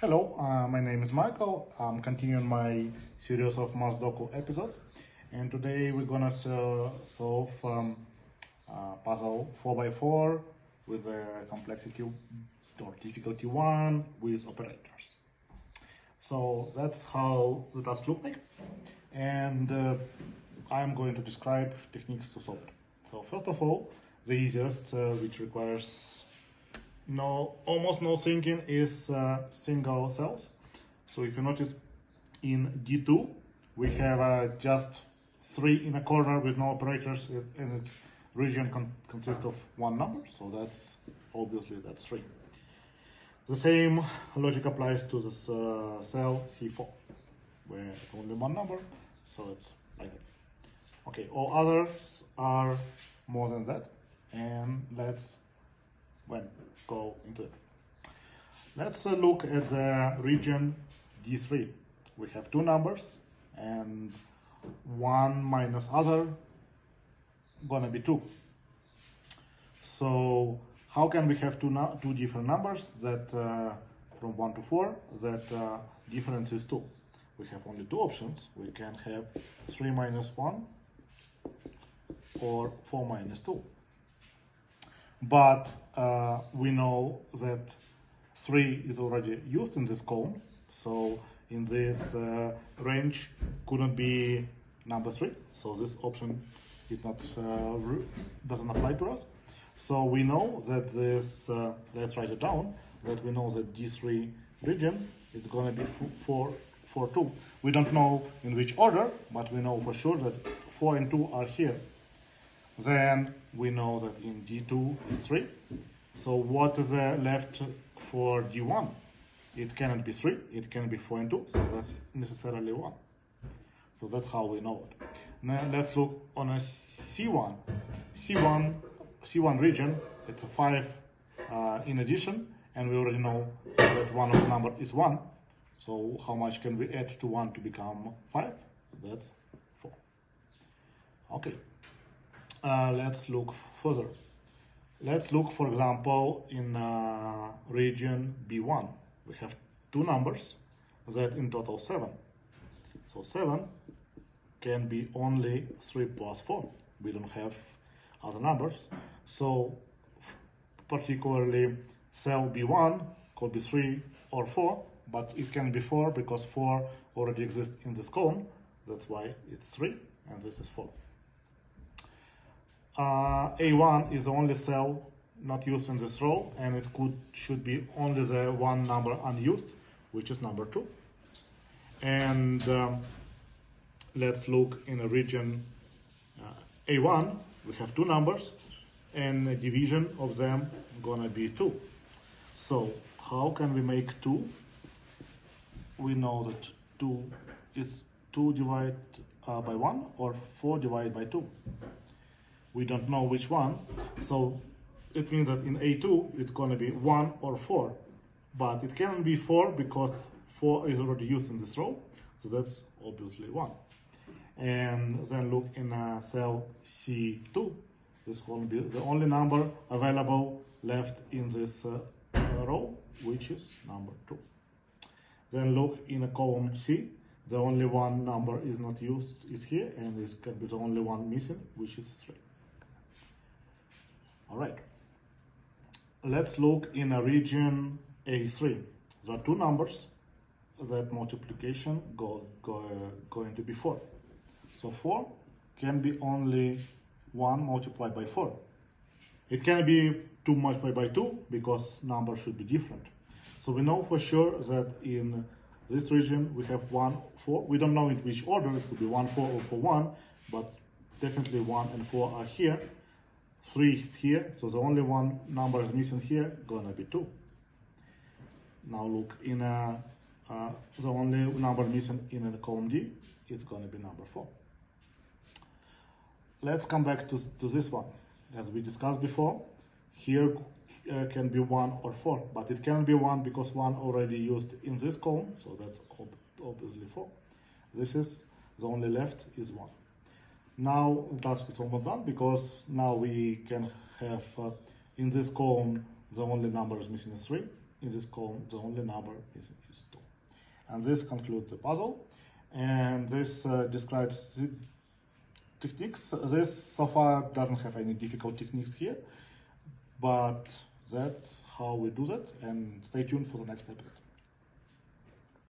Hello, my name is Michael. I'm continuing my series of Mathdoku episodes, and today we're gonna solve puzzle 4x4 with a complexity or difficulty 1 with operators. So that's how the task looks like, and I'm going to describe techniques to solve it. So first of all, the easiest, which requires almost no thinking, is single cells. So if you notice, in D2 we have just 3 in a corner with no operators, and its region consists of one number, so that's obviously that's 3. The same logic applies to this cell C4, where it's only one number, so it's like that. Okay, all others are more than that, and let's go into it. Let's look at the region D3. We have 2 numbers, and 1 minus other gonna be 2. So how can we have two different numbers that from 1 to 4 that difference is 2? We have only 2 options. We can have 3 minus 1 or 4 minus 2. But we know that 3 is already used in this column, so in this range couldn't be number 3, so this option is not doesn't apply to us. So we know that this, let's write it down, that we know that D3 region is going to be 4, 2. We don't know in which order, but we know for sure that 4 and 2 are here. Then we know that in D2 is 3. So what is left for D1? It cannot be 3, it can be 4 and 2, so that's necessarily 1. So that's how we know it. Now let's look on a C1. C1 region, it's a 5 in addition, and we already know that one of the number is 1. So how much can we add to 1 to become 5? That's 4. Okay. Let's look further. Let's look, for example, in region B1. We have 2 numbers that in total 7. So 7 can be only 3 plus 4. We don't have other numbers. So particularly cell B1 could be 3 or 4, but it can be 4 because 4 already exists in this column. That's why it's 3 and this is 4. A1 is the only cell not used in this row, and it should be only the one number unused, which is number 2. And let's look in a region A1. We have 2 numbers, and the division of them gonna be 2. So how can we make 2? We know that 2 is 2 divided by 1 or 4 divided by 2. We don't know which one, so it means that in A2 it's going to be 1 or 4, but it cannot be 4 because 4 is already used in this row, so that's obviously 1. And then look in cell C2. This is going to be the only number available left in this row, which is number 2. Then look in a column C. The only one number is not used is here, and this can be the only one missing, which is 3. All right, let's look in a region A3. There are 2 numbers that multiplication going to be 4. So 4 can be only 1 multiplied by 4. It can be 2 multiplied by 2 because numbers should be different. So we know for sure that in this region we have 1, 4. We don't know in which order, it could be 1, 4 or 4, 1, but definitely 1 and 4 are here. 3 is here, so the only one number is missing here, gonna be 2. Now look in the only number missing in the column D, it's gonna be number 4. Let's come back to this one. As we discussed before, here can be 1 or 4, but it can be 1 because 1 already used in this column, so that's obviously 4. This is the only left is 1. Now the task is almost done because now we can have in this column the only number is missing is 3, in this column the only number is 2. And this concludes the puzzle. And this describes the techniques. This so far doesn't have any difficult techniques here, but that's how we do that. And stay tuned for the next episode.